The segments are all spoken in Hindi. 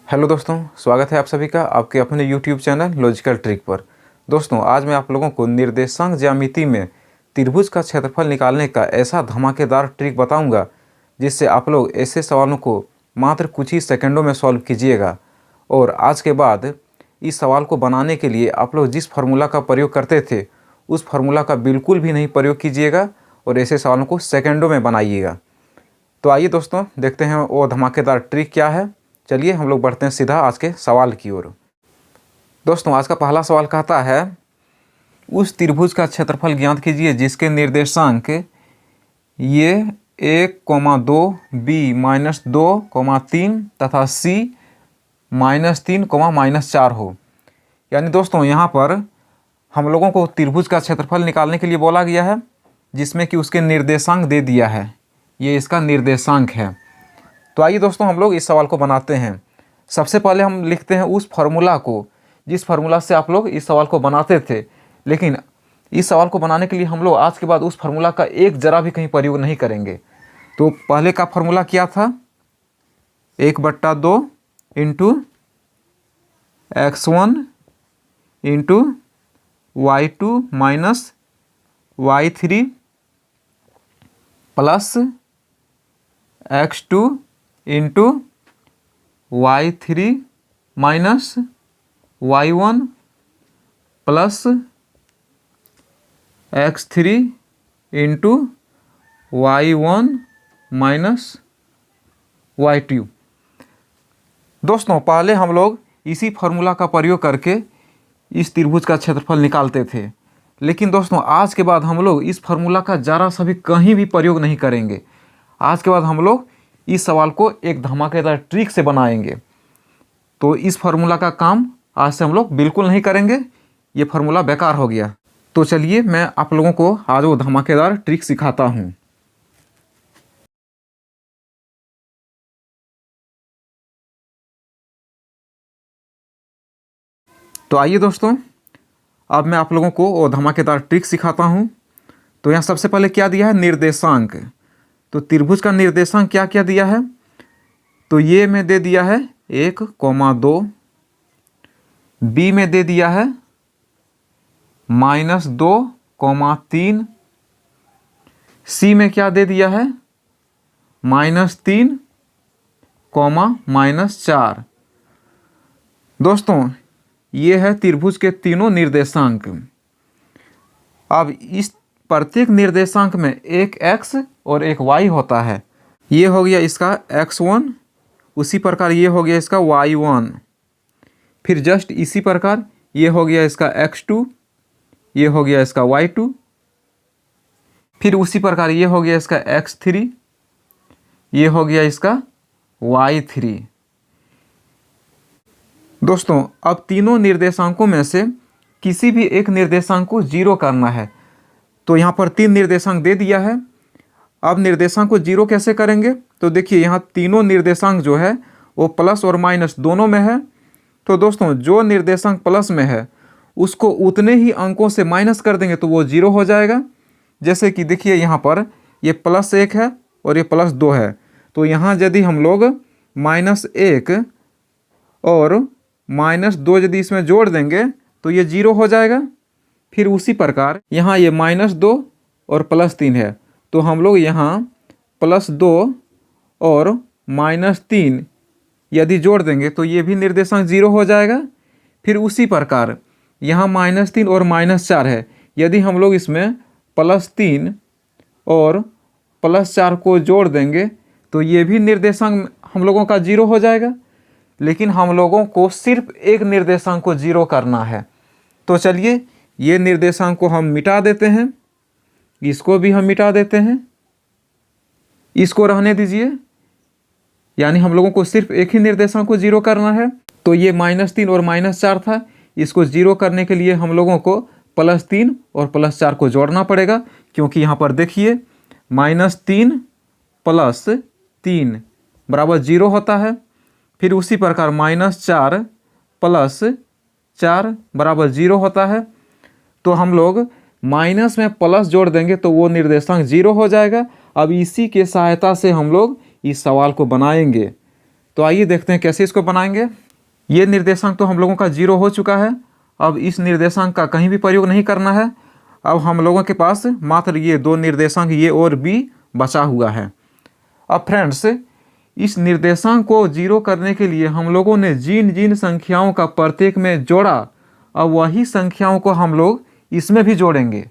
हेलो दोस्तों, स्वागत है आप सभी का आपके अपने यूट्यूब चैनल लॉजिकल ट्रिक पर। दोस्तों, आज मैं आप लोगों को निर्देशांक ज्यामिति में त्रिभुज का क्षेत्रफल निकालने का ऐसा धमाकेदार ट्रिक बताऊंगा जिससे आप लोग ऐसे सवालों को मात्र कुछ ही सेकंडों में सॉल्व कीजिएगा। और आज के बाद इस सवाल को बनाने के लिए आप लोग जिस फार्मूला का प्रयोग करते थे उस फार्मूला का बिल्कुल भी नहीं प्रयोग कीजिएगा और ऐसे सवालों को सेकेंडों में बनाइएगा। तो आइए दोस्तों, देखते हैं वो धमाकेदार ट्रिक क्या है। चलिए हम लोग बढ़ते हैं सीधा आज के सवाल की ओर। दोस्तों, आज का पहला सवाल कहता है उस त्रिभुज का क्षेत्रफल ज्ञात कीजिए जिसके निर्देशांक ये 1,2 b -2,3 तथा c -3, -4 हो। यानी दोस्तों यहाँ पर हम लोगों को त्रिभुज का क्षेत्रफल निकालने के लिए बोला गया है जिसमें कि उसके निर्देशांक दे दिया है, ये इसका निर्देशांक है। तो आइए दोस्तों हम लोग इस सवाल को बनाते हैं। सबसे पहले हम लिखते हैं उस फार्मूला को जिस फार्मूला से आप लोग इस सवाल को बनाते थे, लेकिन इस सवाल को बनाने के लिए हम लोग आज के बाद उस फार्मूला का एक जरा भी कहीं प्रयोग नहीं करेंगे। तो पहले का फार्मूला क्या था? 1/2 into x1 into y2 minus y3 plus x2 into y3 minus y1 plus x3 into y1 minus y2। दोस्तों, पहले हम लोग इसी फार्मूला का प्रयोग करके इस त्रिभुज का क्षेत्रफल निकालते थे, लेकिन दोस्तों आज के बाद हम लोग इस फार्मूला का ज़रा सा भी कहीं भी प्रयोग नहीं करेंगे। आज के बाद हम लोग इस सवाल को एक धमाकेदार ट्रिक से बनाएंगे। तो इस फार्मूला का काम आज से हम लोग बिल्कुल नहीं करेंगे, ये फार्मूला बेकार हो गया। तो चलिए मैं आप लोगों को आज वो धमाकेदार ट्रिक सिखाता हूँ। तो आइए दोस्तों, अब मैं आप लोगों को वो धमाकेदार ट्रिक सिखाता हूँ। तो यहाँ सबसे पहले क्या दिया है? निर्देशांक। तो त्रिभुज का निर्देशांक क्या क्या दिया है? तो ये में दे दिया है 1,2, बी में दे दिया है -2,3, सी में क्या दे दिया है? -3, -4। दोस्तों, ये है त्रिभुज के तीनों निर्देशांक। अब इस प्रत्येक निर्देशांक में एक x और एक y होता है। ये हो गया इसका x1, उसी प्रकार ये हो गया इसका y1, फिर जस्ट इसी प्रकार ये हो गया इसका x2, ये हो गया इसका y2, फिर उसी प्रकार ये हो गया इसका x3, ये हो गया इसका y3। दोस्तों, अब तीनों निर्देशांकों में से किसी भी एक निर्देशांक को 0 करना है। तो यहाँ पर 3 निर्देशांक दे दिया है। अब निर्देशांक को 0 कैसे करेंगे? तो देखिए यहाँ तीनों निर्देशांक जो है वो प्लस और माइनस दोनों में है। तो दोस्तों, जो निर्देशांक प्लस में है उसको उतने ही अंकों से माइनस कर देंगे तो वो 0 हो जाएगा। जैसे कि देखिए यहाँ पर ये +1 है और ये +2 है। तो यहाँ यदि हम लोग -1 और -2 यदि इसमें जोड़ देंगे तो ये 0 हो जाएगा। फिर उसी प्रकार यहाँ ये -2 और +3 है, तो हम लोग यहाँ +2 और -3 यदि जोड़ देंगे तो ये भी निर्देशांक 0 हो जाएगा। फिर उसी प्रकार यहाँ -3 और -4 है, यदि हम लोग इसमें +3 और +4 को जोड़ देंगे तो ये भी निर्देशांक हम लोगों का 0 हो जाएगा। लेकिन हम लोगों को सिर्फ एक निर्देशांक को 0 करना है। तो चलिए ये निर्देशांक को हम मिटा देते हैं, इसको भी हम मिटा देते हैं, इसको रहने दीजिए। यानी हम लोगों को सिर्फ एक ही निर्देशांक को 0 करना है। तो ये -3 और -4 था, इसको 0 करने के लिए हम लोगों को +3 और +4 को जोड़ना पड़ेगा, क्योंकि यहाँ पर देखिए -3 + 3 बराबर 0 होता है। फिर उसी प्रकार -4 + 4 बराबर 0 होता है। तो हम लोग माइनस में प्लस जोड़ देंगे तो वो निर्देशांक 0 हो जाएगा। अब इसी के सहायता से हम लोग इस सवाल को बनाएंगे। तो आइए देखते हैं कैसे इसको बनाएंगे। ये निर्देशांक तो हम लोगों का 0 हो चुका है। अब इस निर्देशांक का कहीं भी प्रयोग नहीं करना है। अब हम लोगों के पास मात्र ये 2 निर्देशांक ए और बी बचा हुआ है। अब फ्रेंड्स, इस निर्देशांक को 0 करने के लिए हम लोगों ने जिन जिन संख्याओं का प्रत्येक में जोड़ा, अब वही संख्याओं को हम लोग इसमें भी जोड़ेंगे।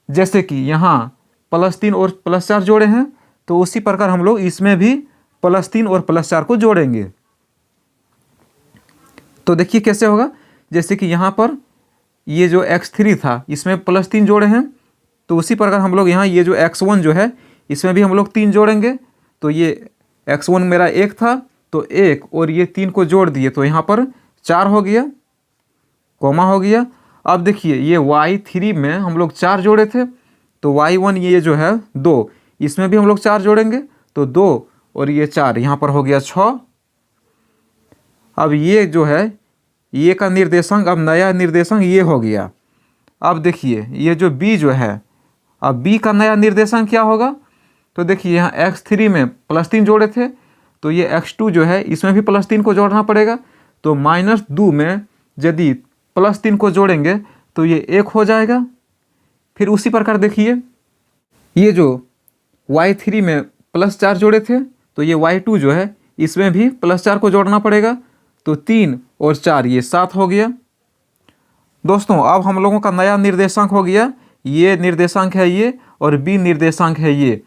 जैसे कि यहाँ +3 और +4 जोड़े हैं, तो उसी प्रकार हम लोग इसमें भी +3 और +4 को जोड़ेंगे। तो देखिए कैसे होगा। जैसे कि यहाँ पर ये जो x3 था इसमें +3 जोड़े हैं, तो उसी प्रकार हम लोग यहाँ ये जो x1 जो है इसमें भी हम लोग 3 जोड़ेंगे। तो ये x1 मेरा 1 था, तो 1 और ये 3 को जोड़ दिए तो यहाँ पर 4 हो गया, कोमा हो गया। अब देखिए ये y3 में हम लोग 4 जोड़े थे, तो y1 ये जो है 2, इसमें भी हम लोग 4 जोड़ेंगे, तो 2 और ये 4 यहाँ पर हो गया 6। अब ये जो है ये का निर्देशांक, अब नया निर्देशांक ये हो गया। अब देखिए ये जो b जो है, अब b का नया निर्देशांक क्या होगा। तो देखिए यहाँ x3 में +3 जोड़े थे, तो ये x2 जो है इसमें भी +3 को जोड़ना पड़ेगा। तो -2 में यदि +3 को जोड़ेंगे तो ये 1 हो जाएगा। फिर उसी प्रकार देखिए ये जो y3 में +4 जोड़े थे, तो ये y2 जो है इसमें भी +4 को जोड़ना पड़ेगा। तो 3 और 4 ये 7 हो गया। दोस्तों अब हम लोगों का नया निर्देशांक हो गया, ये निर्देशांक है ये और बी निर्देशांक है ये।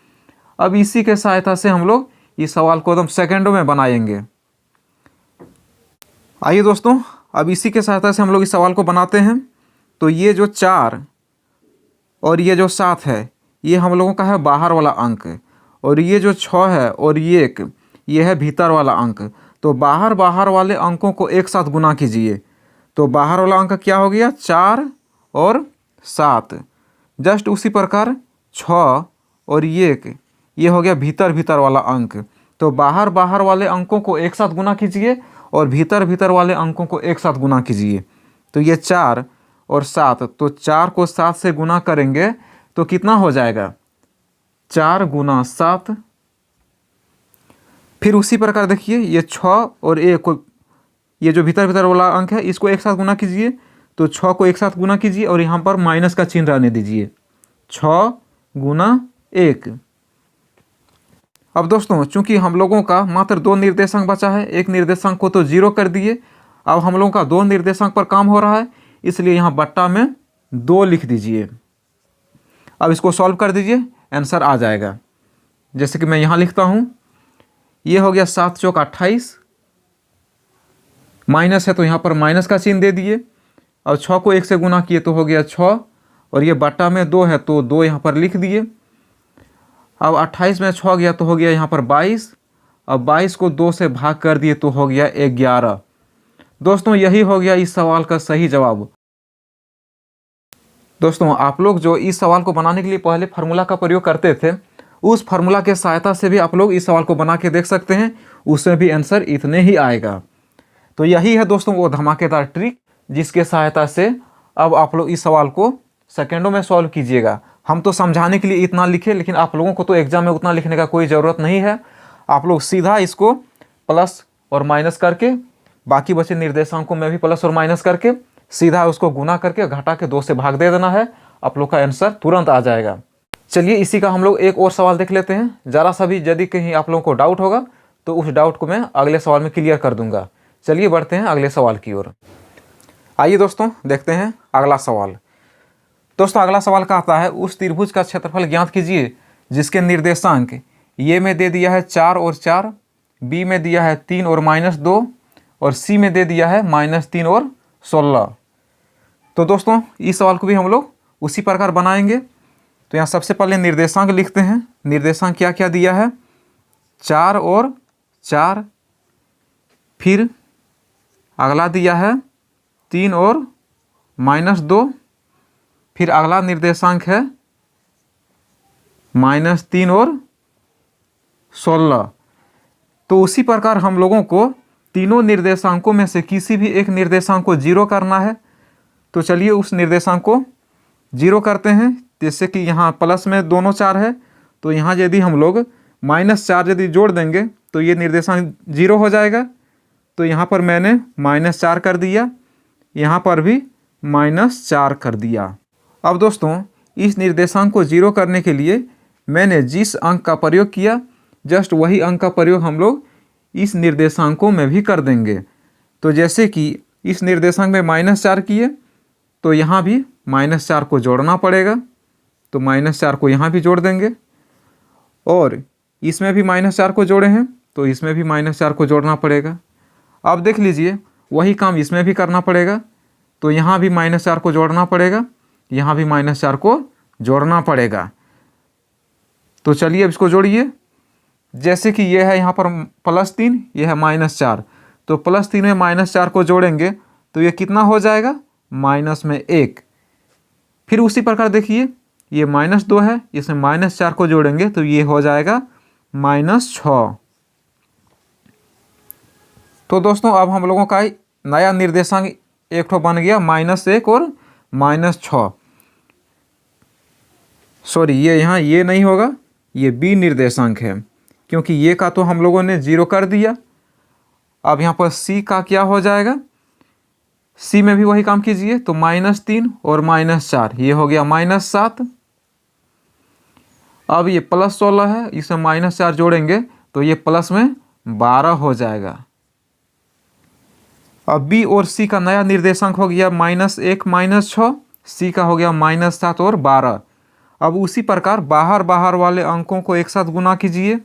अब इसी के सहायता से हम लोग इस सवाल को एकदम सेकेंडों में बनाएंगे। आइए दोस्तों, अब इसी के सहायता से हम लोग इस सवाल को बनाते हैं। तो ये जो 4 और ये जो 7 है ये हम लोगों का है बाहर वाला अंक, और ये जो 6 है और ये 1 ये है भीतर वाला अंक। तो बाहर वाले अंकों को एक साथ गुना कीजिए, तो बाहर वाला अंक क्या हो गया 4 और 7। जस्ट उसी प्रकार 6 और ये 1 ये हो गया भीतर वाला अंक। तो बाहर वाले अंकों को एक साथ गुना कीजिए और भीतर वाले अंकों को एक साथ गुना कीजिए। तो ये 4 और 7, तो 4 को 7 से गुना करेंगे तो कितना हो जाएगा 4 गुना 7। फिर उसी प्रकार देखिए ये 6 और 1 को, ये जो भीतर वाला अंक है इसको एक साथ गुना कीजिए, तो 6 को एक साथ गुना कीजिए और यहाँ पर माइनस का चिन्ह रहने दीजिए, 6 गुना 1। अब दोस्तों चूंकि हम लोगों का मात्र 2 निर्देशांक बचा है, एक निर्देशांक को तो 0 कर दिए, अब हम लोगों का 2 निर्देशांक पर काम हो रहा है, इसलिए यहाँ बट्टा में 2 लिख दीजिए। अब इसको सॉल्व कर दीजिए, आंसर आ जाएगा। जैसे कि मैं यहाँ लिखता हूँ, ये हो गया 7 चौक 28, माइनस है तो यहाँ पर माइनस का चिन्ह दे दिए। और 6 को 1 से गुना किए तो हो गया 6, और ये बट्टा में 2 है तो 2 यहाँ पर लिख दिए। अब 28 में 6 गया तो हो गया यहाँ पर 22, अब 22 को 2 से भाग कर दिए तो हो गया 11। दोस्तों यही हो गया इस सवाल का सही जवाब। दोस्तों आप लोग जो इस सवाल को बनाने के लिए पहले फार्मूला का प्रयोग करते थे, उस फार्मूला के सहायता से भी आप लोग इस सवाल को बना के देख सकते हैं, उसमें भी आंसर इतने ही आएगा। तो यही है दोस्तों वो धमाकेदार ट्रिक जिसके सहायता से अब आप लोग इस सवाल को सेकेंडों में सॉल्व कीजिएगा। हम तो समझाने के लिए इतना लिखे, लेकिन आप लोगों को तो एग्जाम में उतना लिखने का कोई ज़रूरत नहीं है। आप लोग सीधा इसको प्लस और माइनस करके, बाकी बचे निर्देशांकों में भी प्लस और माइनस करके सीधा उसको गुना करके घटा के 2 से भाग दे देना है, आप लोग का आंसर तुरंत आ जाएगा। चलिए इसी का हम लोग एक और सवाल देख लेते हैं। ज़रा सा भी यदि कहीं आप लोगों को डाउट होगा तो उस डाउट को मैं अगले सवाल में क्लियर कर दूंगा। चलिए बढ़ते हैं अगले सवाल की ओर। आइए दोस्तों देखते हैं अगला सवाल। दोस्तों अगला सवाल का आता है, उस त्रिभुज का क्षेत्रफल ज्ञात कीजिए जिसके निर्देशांक ए में दे दिया है 4 और 4, बी में दिया है 3 और -2 और सी में दे दिया है -3 और 16। तो दोस्तों इस सवाल को भी हम लोग उसी प्रकार बनाएंगे। तो यहाँ सबसे पहले निर्देशांक लिखते हैं। निर्देशांक क्या क्या दिया है 4 और 4, फिर अगला दिया है 3 और -2, फिर अगला निर्देशांक है -3 और 16। तो उसी प्रकार हम लोगों को तीनों निर्देशांकों में से किसी भी एक निर्देशांक को 0 करना है। तो चलिए उस निर्देशांक को 0 करते हैं। जैसे कि यहाँ प्लस में दोनों 4 है, तो यहाँ यदि हम लोग -4 यदि जोड़ देंगे तो ये निर्देशांक 0 हो जाएगा। तो यहाँ पर मैंने -4 कर दिया, यहाँ पर भी -4 कर दिया। अब दोस्तों इस निर्देशांक को 0 करने के लिए मैंने जिस अंक का प्रयोग किया जस्ट वही अंक का प्रयोग हम लोग इस निर्देशांकों में भी कर देंगे। तो जैसे कि इस निर्देशांक में -4 किए तो यहाँ भी -4 को जोड़ना पड़ेगा, तो -4 को यहाँ भी जोड़ देंगे। और इसमें भी -4 को जोड़े हैं तो इसमें भी -4 को जोड़ना पड़ेगा। अब देख लीजिए वही काम इसमें भी करना पड़ेगा, तो यहाँ भी -4 को जोड़ना पड़ेगा, यहाँ भी -4 को जोड़ना पड़ेगा। तो चलिए अब इसको जोड़िए। जैसे कि ये है यहाँ पर +3, ये है -4, तो +3 में -4 को जोड़ेंगे तो ये कितना हो जाएगा, -1। फिर उसी प्रकार देखिए ये -2 है, इसमें -4 को जोड़ेंगे तो ये हो जाएगा -6। तो दोस्तों अब हम लोगों का नया निर्देशांक एक ठो बन गया -1 और -6। सॉरी, ये यहाँ ये नहीं होगा, ये बी निर्देशांक है, क्योंकि ये का तो हम लोगों ने 0 कर दिया। अब यहाँ पर सी का क्या हो जाएगा, सी में भी वही काम कीजिए, तो -3 और -4 ये हो गया -7। अब ये +16 है, इसमें -4 जोड़ेंगे तो ये प्लस में 12 हो जाएगा। अब बी और सी का नया निर्देशांक हो गया -1 -6, सी का हो गया -7 और 12। अब उसी प्रकार बाहर बाहर वाले अंकों को एक साथ गुना कीजिए,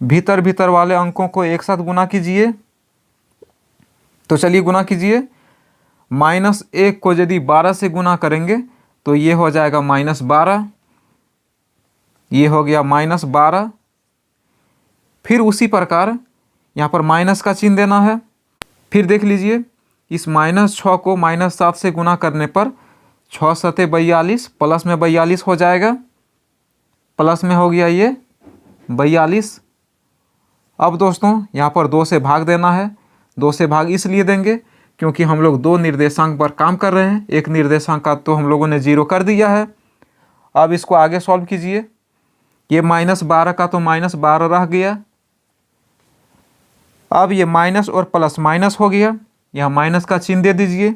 भीतर भीतर वाले अंकों को एक साथ गुना कीजिए। तो चलिए गुना कीजिए। -1 को यदि 12 से गुना करेंगे तो ये हो जाएगा -12, ये हो गया -12। फिर उसी प्रकार यहाँ पर माइनस का चिन्ह देना है। फिर देख लीजिए इस -6 को -7 से गुना करने पर 6 सते 42, प्लस में 42 हो जाएगा, प्लस में हो गया ये 42। अब दोस्तों यहाँ पर 2 से भाग देना है। 2 से भाग इसलिए देंगे क्योंकि हम लोग 2 निर्देशांक पर काम कर रहे हैं। एक निर्देशांक का तो हम लोगों ने 0 कर दिया है। अब इसको आगे सॉल्व कीजिए। ये -12 का तो -12 रह गया। अब ये माइनस और प्लस माइनस हो गया, यहाँ माइनस का चिन्ह दे दीजिए।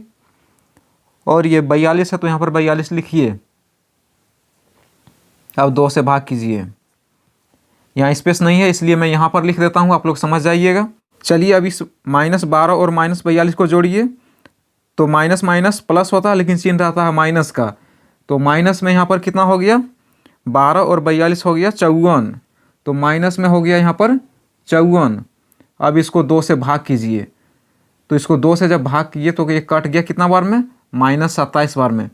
और ये 42 है तो यहाँ पर 42 लिखिए। अब 2 से भाग कीजिए, यहाँ स्पेस नहीं है इसलिए मैं यहाँ पर लिख देता हूँ, आप लोग समझ जाइएगा। चलिए अब इस -12 और -42 को जोड़िए। तो माइनस माइनस प्लस होता है लेकिन चिन्ह रहता है माइनस का, तो माइनस में यहाँ पर कितना हो गया, 12 और 42 हो गया 54। तो माइनस में हो गया यहाँ पर 54। अब इसको 2 से भाग कीजिए, तो इसको 2 से जब भाग किए तो ये कट गया कितना बार में, -27 बार में।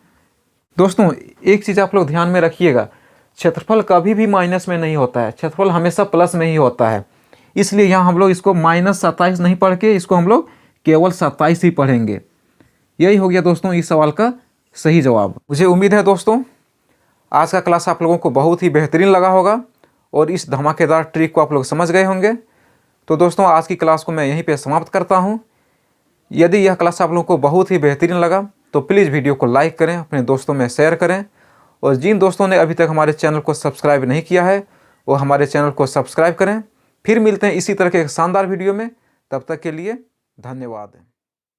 दोस्तों एक चीज़ आप लोग ध्यान में रखिएगा, क्षेत्रफल कभी भी माइनस में नहीं होता है, क्षेत्रफल हमेशा प्लस में ही होता है। इसलिए यहाँ हम लोग इसको -27 नहीं पढ़ के इसको हम लोग केवल 27 ही पढ़ेंगे। यही हो गया दोस्तों इस सवाल का सही जवाब। मुझे उम्मीद है दोस्तों आज का क्लास आप लोगों को बहुत ही बेहतरीन लगा होगा और इस धमाकेदार ट्रिक को आप लोग समझ गए होंगे। तो दोस्तों आज की क्लास को मैं यहीं पे समाप्त करता हूँ। यदि यह क्लास आप लोगों को बहुत ही बेहतरीन लगा तो प्लीज़ वीडियो को लाइक करें, अपने दोस्तों में शेयर करें, और जिन दोस्तों ने अभी तक हमारे चैनल को सब्सक्राइब नहीं किया है वो हमारे चैनल को सब्सक्राइब करें। फिर मिलते हैं इसी तरह के एक शानदार वीडियो में, तब तक के लिए धन्यवाद।